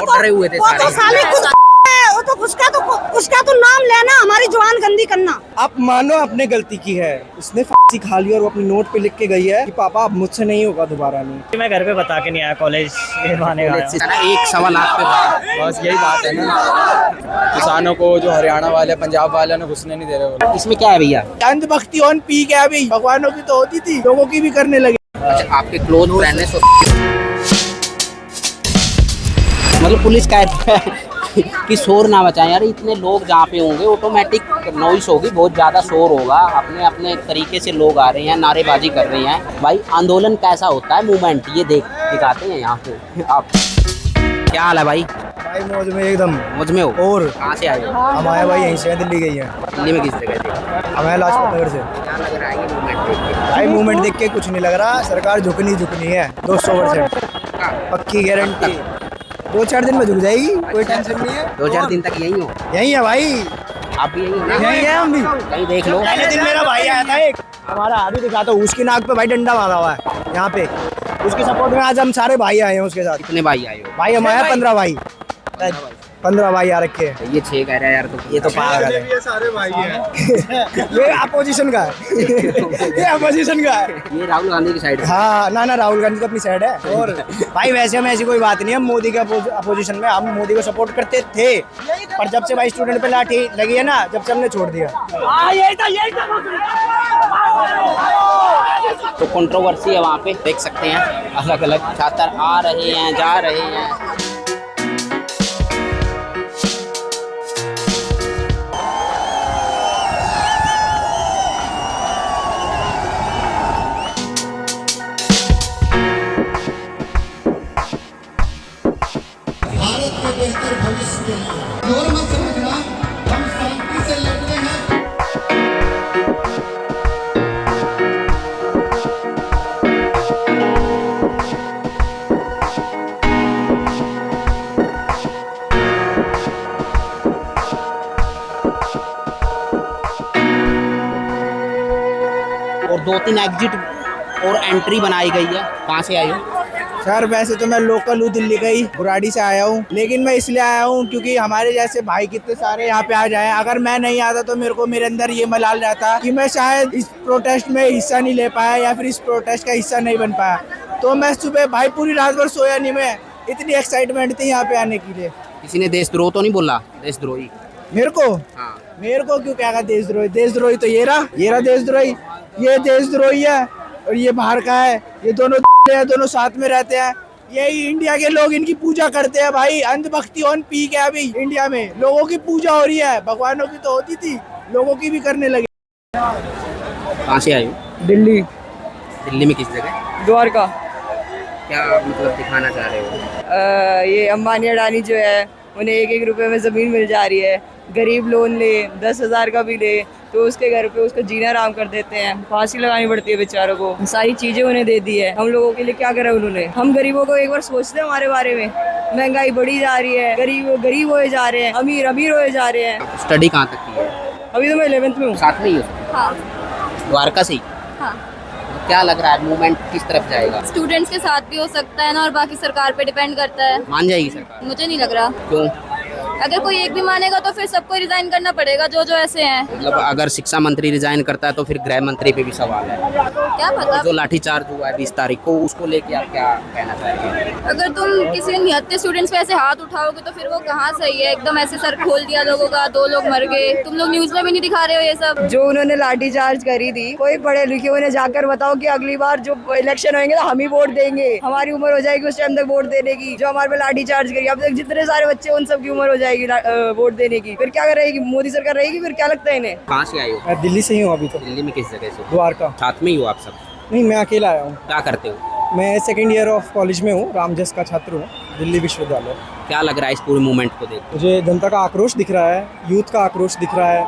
पकड़ रहे हुए थे सारे। उसका तो नाम लेना, हमारी जुबान गंदी करना। आप मानो आपने गलती की है, उसने फांसी खा ली और वो अपनी नोट पे लिख के गई है कि पापा अब मुझसे नहीं होगा दोबारा नहीं। मैं घर पे बता के नहीं आया, कॉलेज बहाने आया। एक 1.25 लाख पे बस यही बात है ना, किसानों को जो हरियाणा वाले पंजाब वाले ने घुसने नहीं दे रहे। इसमें क्या है भैया? अंधभक्ति ऑन पी क्या अभी, भगवानों की तो होती थी, लोगों की भी करने लगे। अच्छा, आपके क्लोज फ्रेंड है मतलब पुलिस कहती है कि शोर ना मचाएं यार, इतने लोग जहाँ पे होंगे ऑटोमेटिक नॉइस होगी, बहुत ज़्यादा शोर होगा, अपने अपने तरीके से लोग आ रहे हैं, नारेबाजी कर रहे हैं। भाई आंदोलन कैसा होता है, मूवमेंट ये दिखाते हैं यहाँ पे। आप क्या हाल है भाई? भाई मौज में एकदम। मुझ में हो? और कहाँ से आए हो? हम आए भाई यहीं से, दिल्ली गई है। दिल्ली में किस जगह थे? हम आए लाजपत नगर से। क्या लग रहा है ये मूवमेंट देख के? भाई मूवमेंट देख के कुछ नहीं लग रहा, सरकार झुकनी है 200%, पक्की गारंटी। 2-4 दिन में झुक जाएगी, कोई टेंशन नहीं है। 2-4 दिन तक यही हो? यही है भाई, आप भी यही हो ना? यही है हम भी। कहीं देख लो। पहले दिन मेरा भाई आया था एक, हमारा आदमी दिखाता हूँ, उसकी नाक पे भाई डंडा मारा हुआ है यहाँ पे। उसकी सपोर्ट में आज हम सारे भाई आए हैं उसके साथ। कितने भाई आए हो? भाई हम आए 15 भाई, 15 भाई आ रखे हैं। ये 6 कह रहा है यार, तो ये तो पागल है। सारे भाई हैं। ये अपोजिशन का है। ये अपोजिशन का है। ये राहुल गांधी की साइड है। हाँ ना राहुल गांधी तो अपनी साइड है। और भाई वैसे हम ऐसी कोई बात नहीं है, हम मोदी के अपोजिशन में, हम मोदी को सपोर्ट करते थे, पर जब से भाई स्टूडेंट पे लाठी लगी है ना, जब से हमने छोड़ दिया। तो कंट्रोवर्सी है वहाँ पे, देख सकते हैं अलग अलग छात्र आ रहे हैं, जा रहे हैं। भारत के बेहतर भविष्य के लिए और मत समझना, हम शांति से लड़ रहे हैं। और 2-3 एग्जिट और एंट्री बनाई गई है। कहाँ से आए हो? सर वैसे तो मैं लोकल हूँ, दिल्ली का ही, बुराड़ी से आया हूँ, लेकिन मैं इसलिए आया हूँ क्योंकि हमारे जैसे भाई कितने सारे यहाँ पे आ जाएं। अगर मैं नहीं आता तो मेरे को मेरे अंदर ये मलाल रहता कि मैं शायद इस प्रोटेस्ट में हिस्सा नहीं ले पाया या फिर इस प्रोटेस्ट का हिस्सा नहीं बन पाया। तो मैं सुबह भाई पूरी रात भर सोया नहीं, मैं इतनी एक्साइटमेंट थी यहाँ पे आने के लिए। किसी ने देशद्रोह तो नहीं बोला? देशद्रोही मेरे को? हाँ। मेरे को क्यों कहेगा देशद्रोही? देशद्रोही तो ये रहा देशद्रोही, ये देशद्रोही है और ये बाहर का है। ये दोनों साथ में रहते हैं। यही इंडिया के लोग इनकी पूजा करते हैं भाई। अंधभक्ति ऑन पी के अभी इंडिया में लोगों की पूजा हो रही है, भगवानों की तो होती थी, लोगों की भी करने लगे। कहाँ से आए हो? दिल्ली, दिल्ली में किस जगह? द्वारका। क्या मतलब दिखाना चाह रहे हो? ये अंबानी अडानी जो है, उन्हें 1-1 रुपए में ज़मीन मिल जा रही है। गरीब लोन ले, 10,000 का भी ले तो उसके घर पे उसका जीना आराम कर देते हैं, फांसी लगानी पड़ती है बेचारों को। सारी चीज़ें उन्हें दे दी है। हम लोगों के लिए क्या करा उन्होंने? हम गरीबों को एक बार सोचते हैं हमारे बारे में। महंगाई बढ़ी जा रही है, गरीब होए जा रहे हैं, अमीर होए जा रहे हैं। स्टडी कहाँ तक की है? अभी तो मैं 11th में हूँ। साथ में ही हो? हाँ। द्वारका से ही? हाँ। क्या लग रहा है मूवमेंट किस तरफ जाएगा? स्टूडेंट्स के साथ भी हो सकता है ना, और बाकी सरकार पे डिपेंड करता है। मान जाएगी सरकार? मुझे नहीं लग रहा। क्यों? अगर कोई एक भी मानेगा तो फिर सबको रिजाइन करना पड़ेगा, जो ऐसे हैं। मतलब अगर शिक्षा मंत्री रिजाइन करता है तो फिर गृह मंत्री पे भी सवाल है। क्या पता। जो लाठीचार्ज हुआ है 20 तारीख को, उसको लेके आप क्या कहना चाहेंगे? अगर तुम किसी 79 स्टूडेंट्स पे ऐसे हाथ उठाओगे तो फिर वो कहाँ सही है? एकदम ऐसे सर खोल दिया लोगों का, 2 लोग मर गए। तुम लोग न्यूज में भी नहीं दिखा रहे हो ये सब? जो उन्होंने लाठीचार्ज करी थी, कोई पढ़े लिखे उन्हें जाकर बताओ कि अगली बार जो इलेक्शन होंगे तो हम ही वोट देंगे, हमारी उम्र हो जाएगी उस टाइम तक वोट देने की। जो हमारे पे लाठीचार्ज करी, अब तक जितने सारे बच्चे उन सब की उम्र हो जाएगी वोट देने की, फिर क्या करेगी मोदी सरकार? रहेगी फिर? क्या लगता है इन्हें? कहाँ से आए हो? मैं दिल्ली से ही हूँ अभी तो। दिल्ली में किस जगह से? द्वारका। साथ में ही हो आप सब? नहीं, मैं अकेला आया हूँ। क्या करते हो? मैं सेकेंड ईयर ऑफ कॉलेज में हूँ, रामजस का छात्र हूँ, दिल्ली विश्वविद्यालय। क्या लग रहा है इस पूरे मूवमेंट को देख? मुझे जनता का आक्रोश दिख रहा है, यूथ का आक्रोश दिख रहा है।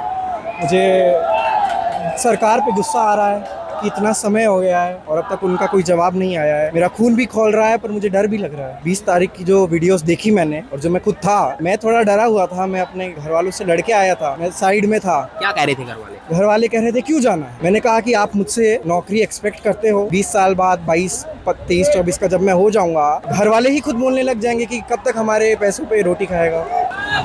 मुझे सरकार पे गुस्सा आ रहा है कि इतना समय हो गया है और अब तक उनका कोई जवाब नहीं आया है। मेरा खून भी खौल रहा है पर मुझे डर भी लग रहा है। 20 तारीख की जो वीडियोस देखी मैंने और जो मैं खुद था, मैं थोड़ा डरा हुआ था। मैं अपने घर वालों से लड़के आया था, मैं साइड में था। क्या कह रहे थे घर वाले? घर वाले कह रहे थे क्यों जाना है। मैंने कहा कि आप मुझसे नौकरी एक्सपेक्ट करते हो, 20 साल बाद 22, 23, 24 का जब मैं हो जाऊंगा, घर वाले ही खुद बोलने लग जाएंगे कि कब तक हमारे पैसों पे रोटी खाएगा।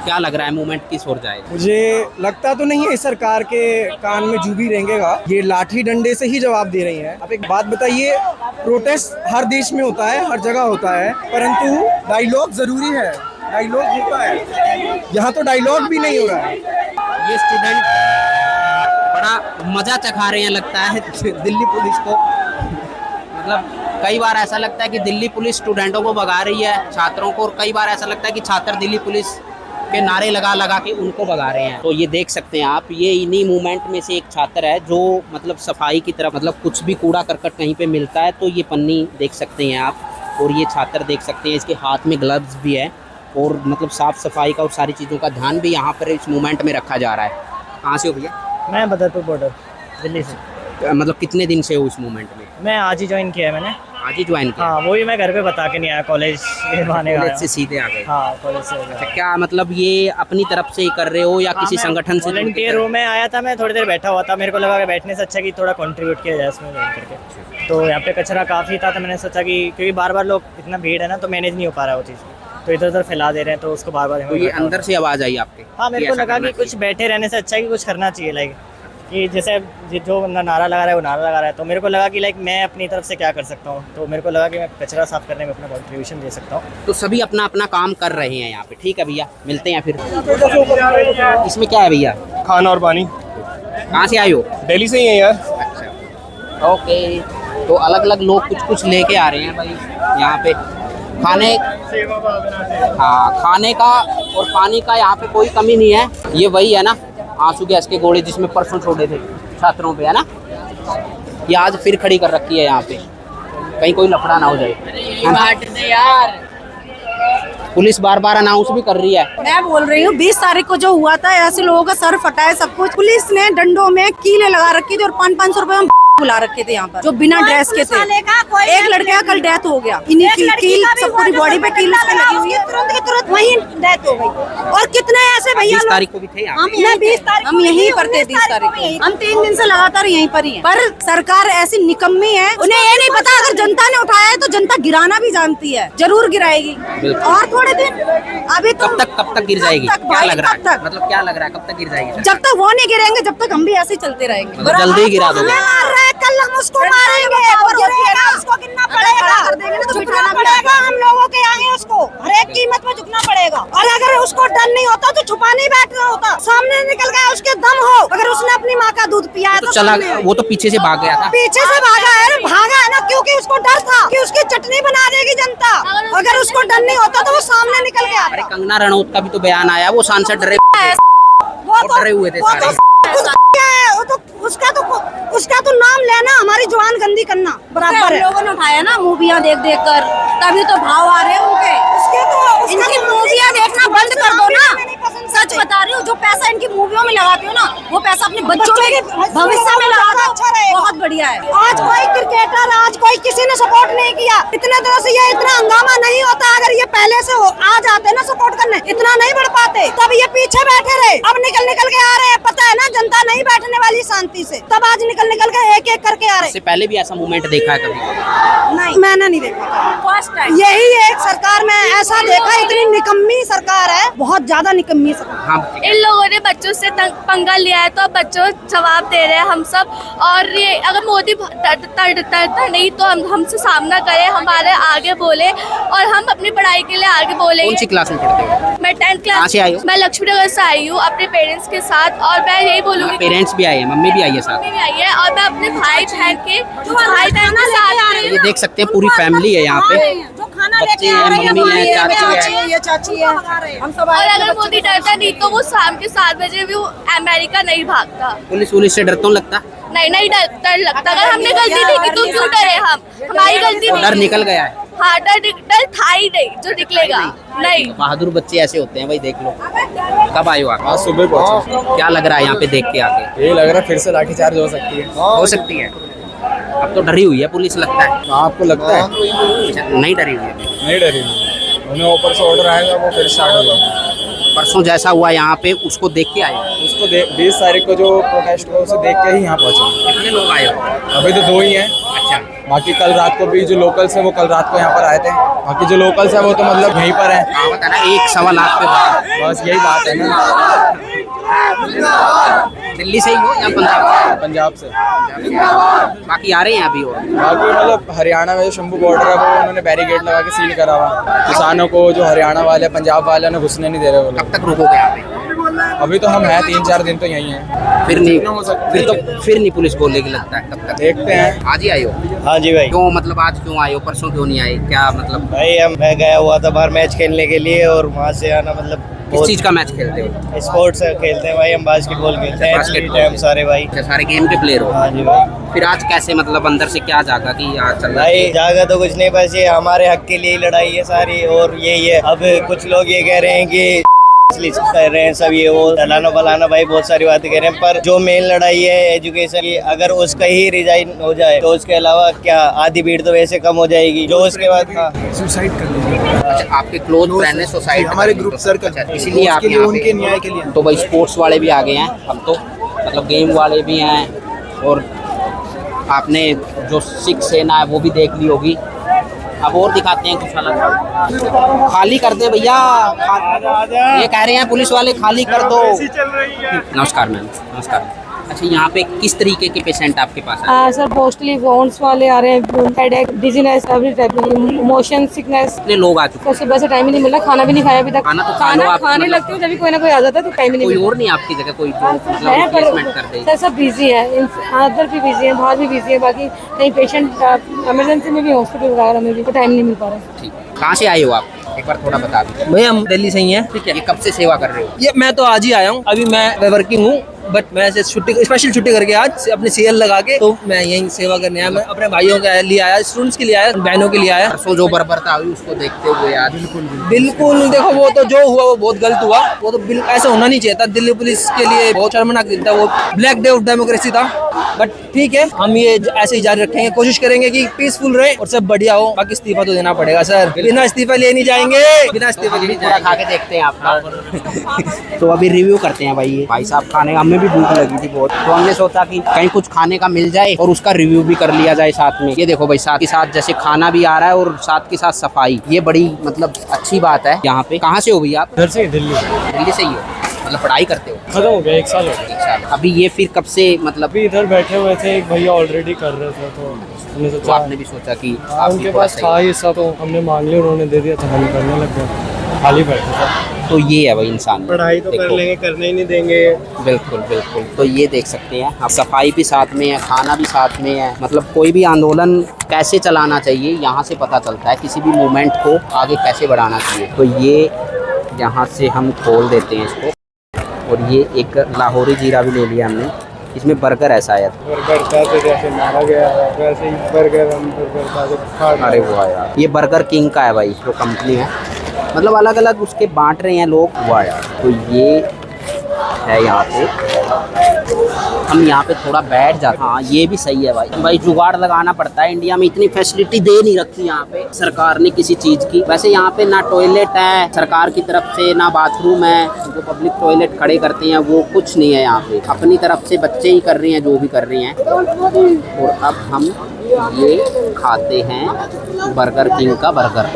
क्या लग रहा है मूवमेंट किस ओर जाएगा? मुझे लगता तो नहीं है इस सरकार के कान में जू भी रहेंगे। ये लाठी डंडे से ही जवाब दे रही है। अब एक बात बताइए, प्रोटेस्ट हर देश में होता है, हर जगह होता है, परंतु डायलॉग जरूरी है। डायलॉग होता है, यहाँ तो डायलॉग भी नहीं हो रहा है। ये स्टूडेंट बड़ा मजा चखा रहे हैं लगता है दिल्ली पुलिस को। मतलब कई बार ऐसा लगता है कि दिल्ली पुलिस स्टूडेंटों को भगा रही है, छात्रों को, और कई बार ऐसा लगता है कि छात्र दिल्ली पुलिस के नारे लगा लगा के उनको भगा रहे हैं। तो ये देख सकते हैं आप, ये इन्हीं मूवमेंट में से एक छात्र है जो मतलब सफाई की तरफ, मतलब कुछ भी कूड़ा करकट कहीं पे मिलता है तो ये पन्नी देख सकते हैं आप, और ये छात्र देख सकते हैं इसके हाथ में ग्लव्स भी है, और मतलब साफ़ सफाई का और सारी चीज़ों का ध्यान भी यहाँ पर इस मूवमेंट में रखा जा रहा है। कहाँ से हो भैया? मैं बदरपुर बॉर्डर दिल्ली से। मतलब कितने दिन से हो इस मूवमेंट में? मैं आज ही ज्वाइन किया है मैंने। आज ही ज्वाइन किया? हाँ, वो भी मैं घर पे बता के नहीं आया, कॉलेज के बहाने आया। कॉलेज से सीधे आ गए? हाँ, कॉलेज से। अच्छा, क्या मतलब ये अपनी तरफ से ही कर रहे हो या किसी संगठन से? वॉलंटियर हूँ मैं, आया था, मैं थोड़ी देर बैठा हुआ था, मेरे को लगा कि बैठने से अच्छा कि थोड़ा कंट्रीब्यूट किया जाए इसमें ज्वाइन करके। तो यहाँ पे कचरा काफ़ी था, तो मैंने सोचा कि क्योंकि बार बार लोग इतना भीड़ है ना, तो मैनेज नहीं हो पा रहा वो चीज़, तो इधर उधर फैला दे रहे हैं, तो उसको बार बार। तो ये अंदर से आवाज़ आई आपके? हाँ, मेरे को लगा कि कुछ बैठे रहने से अच्छा है कि कुछ करना चाहिए, लाइक कि जैसे जो बंदा नारा लगा रहा है वो नारा लगा रहा है, तो मेरे को लगा कि लाइक मैं अपनी तरफ से क्या कर सकता हूँ, तो मेरे को लगा कि मैं कचरा साफ करने में अपना कंट्रीब्यूशन दे सकता हूँ। तो सभी अपना अपना काम कर रहे हैं यहाँ पे। ठीक है भैया, मिलते हैं फिर। इसमें क्या है भैया? खाना और पानी। कहाँ से आए हो? दिल्ली से ही है यार। अच्छा, ओके। तो अलग अलग लोग कुछ कुछ लेके आ रहे हैं भाई यहाँ पे। खाने, हाँ, खाने का और पानी का यहाँ पे कोई कमी नहीं है। ये वही है ना आंसू गैस के गोले जिसमें परसों छोड़े थे छात्रों पे, है ना? ये आज फिर खड़ी कर रखी है यहाँ पे, कहीं कोई लफड़ा ना हो जाए। यार पुलिस बार बार अनाउंस भी कर रही है। मैं बोल रही हूँ 20 तारीख को जो हुआ था, ऐसे लोगों का सर फटा है सब कुछ। पुलिस ने डंडों में कीले लगा रखी थी और 500-500 रुपए बुला रखे थे यहाँ पर, जो बिना ड्रेस के थे। एक लड़के का कल डेथ हो गया, इन्हीं कील सब पूरी बॉडी पे कील उसके लगी हुई है, तुरंत के तुरंत वहीं डेथ हो गई। और कितने ऐसे भैया 20 तारीख को भी थे हम यहीं पर थे 20 तारीख को। हम 3 दिन से लगातार यहीं पर ही हैं। पर सरकार ऐसी निकम्मी है, उन्हें ये नहीं पता अगर जनता ने उठाया है तो जनता गिराना भी जानती है, जरूर गिराएगी। और थोड़े दिन अभी तो कब तक गिर जाएगी? क्या लग रहा है? मतलब क्या लग रहा है कब तक गिर जाएगी? जब तक वो नहीं गिरेंगे जब तक हम भी ऐसे ही चलते रहेंगे। जल्दी ही गिरा दोगे? कल हम उसको मारेंगे और गिरेगा, उसको गिरना पड़ेगा, झुकना पड़ेगा हम लोगों के आगे, उसको हर एक कीमत पे झुकना पड़ेगा। और अगर उसको डर नहीं होता तो छुपा नहीं बैठना होता, सामने निकल गया, उसके दम हो। अगर उसने अपनी माँ का दूध पिया है तो चला, वो तो पीछे से भाग गया था। पीछे से भागा है, भागा है ना, क्योंकि उसको डर था कि उसकी चटनी बना देगी जनता। अगर उसको डर नहीं होता तो वो सामने निकल गया। अरे कंगना रनौत का भी तो बयान आया, वो सांसद डरे हुए थे सारे। उसका तो नाम लेना हमारी जुबान गंदी करना बराबर है। लोगों ने उठाया ना मूवियाँ देख देख कर, तभी तो भाव आ रहे हैं उनके। इनकी मूवियाँ देखना बंद कर दो ना, सच बता रही हूँ। जो पैसा इनकी मूवियों में लगाते हो ना, वो पैसा अपने बच्चों के भविष्य में लगा दो, अच्छा रहेगा, बहुत बढ़िया है। आज कोई क्रिकेटर, आज कोई किसी ने सपोर्ट नहीं किया, इतने दिनों से ये इतना हंगामा नहीं होता। अगर ये पहले से आ जाते ना सपोर्ट करने, इतना नहीं बढ़ पाते। तब ये पीछे बैठे रहे, अब निकल के आ रहे हैं। पता है ना जनता नहीं बैठने वाली शांति से, तब आज निकल के एक एक करके आ रहे हैं। इससे पहले भी ऐसा मूवमेंट देखा है कभी? नहीं, मैंने नहीं देखा, फर्स्ट टाइम। यही एक सरकार में ऐसा देखा, इतनी निकम्मी सरकार है, बहुत ज्यादा निकम्मी सरकार। हाँ, इन लोगों ने बच्चों से पंगा लिया है तो अब बच्चों जवाब दे रहे हैं हम सब। और ये अगर मोदी डरता नहीं तो हमसे सामना करे, हमारे आगे बोले और हम अपनी पढ़ाई के लिए आगे बोले। कौन सी क्लास में पढ़ते हो? मैं 10th कहाँ क्लास से आई हो? मैं लक्ष्मीनगर से आई हूँ अपने पेरेंट्स के साथ। और मैं यही बोलूँगी, पेरेंट्स भी आए हैं, मम्मी भी आई है साथ? मम्मी भी आई है, और मैं अपने भाई बहन के साथ। ये देख सकते हैं पूरी फैमिली है यहाँ पे, बच्चे हैं, मम्मी है, चाची है। और अगर मोदी डरता नहीं तो वो शाम के 7 बजे भी अमेरिका नहीं भागता। पुलिस से डरता लगता? नहीं डर लगता। अगर हमने गलती नहीं की तो क्यों डरे हम? हमारी गलती नहीं। डर निकल गया है। हाँ, डर था ही नहीं जो निकलेगा। नहीं, बहादुर बच्चे ऐसे होते हैं भाई, देख लो। कब आए हो आप? आज सुबह पहुंचे। क्या लग रहा है यहाँ पे देख के आके? ये लग रहा है फिर से लाठीचार्ज हो सकती है। हो सकती है। अब तो डरी हुई है पुलिस लगता है। आपको लगता है? अच्छा, नहीं डरी हुई है। नहीं डरी, उन्हें ऊपर से ऑर्डर आएगा वो फिर स्टार्ट हो जाएगा। परसों जैसा हुआ यहाँ पे उसको देख के आए? उसको 20 तारीख को जो प्रोटेस्ट हुआ उसे देख के ही यहाँ पहुँचे। कितने लोग आए हो? अभी तो 2 ही हैं। अच्छा, बाकी कल रात को भी जो लोकल्स हैं वो कल रात को यहाँ पर आए थे। बाकी जो लोकल्स हैं वो तो मतलब यहीं पर हैं। कहावत है ना, 1 सवा लाख पे बात। बस यही बात है ना। दिल्ली से ही हो या पंजाब से? पंजाब से। बाकी आ रहे हैं अभी और? बाकी मतलब हरियाणा में जो शंभू बॉर्डर है वो उन्होंने बैरिकेड लगा के सील करा हुआ। किसानों को जो हरियाणा वाले पंजाब वाले उन्हें घुसने नहीं दे रहे वो लोग। कब तक रुकोगे यहाँ पे? अभी तो हम हैं 3-4 दिन तो यहीं हैं। फिर नहीं पुलिस बोलेगी लगता है तब तक। देखते हैं। आज ही आए हो? हाँ जी भाई। क्यों मतलब आज क्यों आए हो, परसों क्यों नहीं आए, क्या मतलब? भाई मैं गया हुआ था बाहर मैच खेलने के लिए और वहाँ से आना मतलब किस चीज का मैच खेलते हो? स्पोर्ट्स खेलते हैं भाई, हम बास्केटबॉल खेलते हैं। बास्केटबॉल। हम सारे भाई। अच्छा, सारे गेम के प्लेयर हो? हाँ जी भाई। फिर आज कैसे मतलब अंदर से क्या जागा कि आज चल रहा भाई है? जागा तो कुछ नहीं, बस ये हमारे हक के लिए ही लड़ाई है सारी और यही है। अब कुछ लोग ये कह रहे हैं कि कर रहे हैं सब ये वो फलाना फलाना, भाई बहुत सारी बातें कह रहे हैं, पर जो मेन लड़ाई है एजुकेशन की, अगर उसका ही रिजाइन हो जाए तो उसके अलावा क्या आधी भीड़ तो वैसे कम हो जाएगी। जो उसके बाद सुसाइड कर लीजिए। अच्छा, आपके क्लोज फ्रेंड ने सुसाइड? हमारे ग्रुप सर्कल, इसीलिए आप यहाँ उनके पे? न्याय के लिए। तो भाई स्पोर्ट्स वाले भी आ गए हैं अब तो, मतलब गेम वाले भी हैं, और आपने जो सिख सेना है वो भी देख ली होगी। अब और दिखाते हैं कुछ अलग। खाली कर दे भैया, ये कह रहे हैं पुलिस वाले खाली कर दो। नमस्कार मैम। नमस्कार। अच्छा, यहाँ पे किस तरीके के पेशेंट आपके पास है? सर मोस्टली बोन्स वाले आ रहे हैं, हेडेक, डिजीनेस, एवरी टाइप की मोशन सिकनेस। कितने लोग आ चुके तो सुबह से टाइम ही नहीं मिल रहा, खाना भी नहीं खाया अभी तक। खाना तो खा लो आप, खाने मतलब। लगती हूँ जब भी कोई ना कोई आ जाता है तो टाइम ही नहीं कोई मिलता। और नहीं आपकी जगह कोई जो है मतलब रिप्लेसमेंट कर दे? सर सब बिजी है, अंदर भी बिजी है, बाहर भी बिजी है, बाकी कहीं पेशेंट इमरजेंसी में भी, हॉस्पिटल वगैरह में भी तो टाइम नहीं मिल पा रहा है। ठीक, कहाँ से आए हो आप, एक बार थोड़ा बता दीजिए। भैया हम दिल्ली से ही हैं। ठीक है, ये कब से सेवा कर रहे हो? ये मैं तो आज ही आया हूँ, अभी मैं वर्किंग हूँ, बट मैं ऐसे स्पेशल छुट्टी करके आज अपने सीएल लगा के तो मैं यहीं सेवा करने आया। मैं अपने भाइयों के लिए आया, स्टूडेंट्स के लिए आया, बहनों के लिए आया। परसों जो बर्बरता हुई उसको देखते हुए आज बिल्कुल देखो, वो तो जो हुआ वो बहुत गलत हुआ, वो तो ऐसा होना नहीं चाहिए था। दिल्ली पुलिस के लिए बहुत शर्मनाक दिन था, वो ब्लैक डे ऑफ डेमोक्रेसी था। बट ठीक है, हम ये ऐसे ही जारी रखेंगे, कोशिश करेंगे कि पीसफुल रहे और सब बढ़िया हो। बाकी इस्तीफा तो देना पड़ेगा सर, बिना इस्तीफा ले नहीं जाएंगे, बिना इस्तीफा ले नहीं पूरा जाएंगे। खा के देखते हैं आपका। तो अभी रिव्यू करते हैं भाई। भाई साहब खाने का, हमें भी भूख लगी थी बहुत, तो हमने सोचा कि कहीं कुछ खाने का मिल जाए और उसका रिव्यू भी कर लिया जाए साथ में। ये देखो भाई, साथ के साथ जैसे खाना भी आ रहा है और साथ के साथ सफाई, ये बड़ी मतलब अच्छी बात है यहाँ पे। कहाँ से हो भैया आप? घर से दिल्ली दिल्ली से ही हो? मतलब पढ़ाई करते हो? खत्म हो गया, 1 साल हो गया। 1 साल। अभी ये फिर कब से मतलब? अभी इधर बैठे हुए थे, एक भैया ऑलरेडी कर रहे थे तो हमने तो सोचा आपने भी सोचा कि आप भी उनके थोड़ा पास सही- था हिस्सा तो हमने मांग लिया, उन्होंने दे दिया तो हम करने लग गए, खाली बैठे थे। तो ये है भाई इंसान, पढ़ाई तो कर देखो। लेंगे, करने ही नहीं देंगे। बिल्कुल बिल्कुल। तो ये देख सकते हैं आप, सफाई भी साथ में है, खाना भी साथ में है। मतलब कोई भी आंदोलन कैसे चलाना चाहिए यहाँ से पता चलता है, किसी भी मूवमेंट को आगे कैसे बढ़ाना चाहिए। तो ये यहाँ से हम खोल देते हैं इसको, और ये एक लाहौरी जीरा भी ले लिया हमने। इसमें बर्गर है शायद। बर्गर था तो जैसे मारा गया है वैसे ही बर्गर हम बर्गर खा के खा गए। अरे वाह यार, ये बर्गर किंग का है भाई, जो कंपनी है, मतलब अलग अलग उसके बांट रहे हैं लोग। वाह यार, तो ये है यहाँ पे। हम यहाँ पे थोड़ा बैठ जाते हैं। हाँ, ये भी सही है भाई जुगाड़ लगाना पड़ता है। इंडिया में इतनी फैसिलिटी दे नहीं रखी यहाँ पे सरकार ने किसी चीज़ की। वैसे यहाँ पे ना टॉयलेट है सरकार की तरफ से, ना बाथरूम है, जो पब्लिक टॉयलेट खड़े करते हैं वो कुछ नहीं है यहाँ पे। अपनी तरफ से बच्चे ही कर रहे हैं जो भी कर रहे हैं। और अब हम ये खाते हैं बर्गर किंग का बर्गर।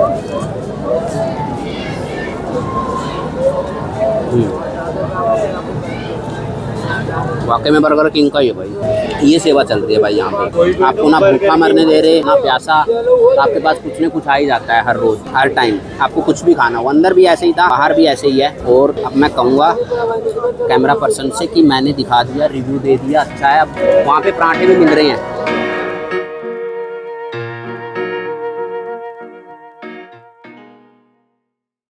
वाकई में बर्गर किंग का ही है भाई। ये सेवा चलती है भाई यहाँ पे। आपको ना भूखा मरने दे रहे ना प्यासा, आपके पास कुछ न कुछ आ ही जाता है हर रोज हर टाइम। आपको कुछ भी खाना हो, अंदर भी ऐसे ही था, बाहर भी ऐसे ही है। और अब मैं कहूँगा कैमरा पर्सन से कि मैंने दिखा दिया, रिव्यू दे दिया, अच्छा है। अब वहाँ पे पराठे भी मिल रहे हैं।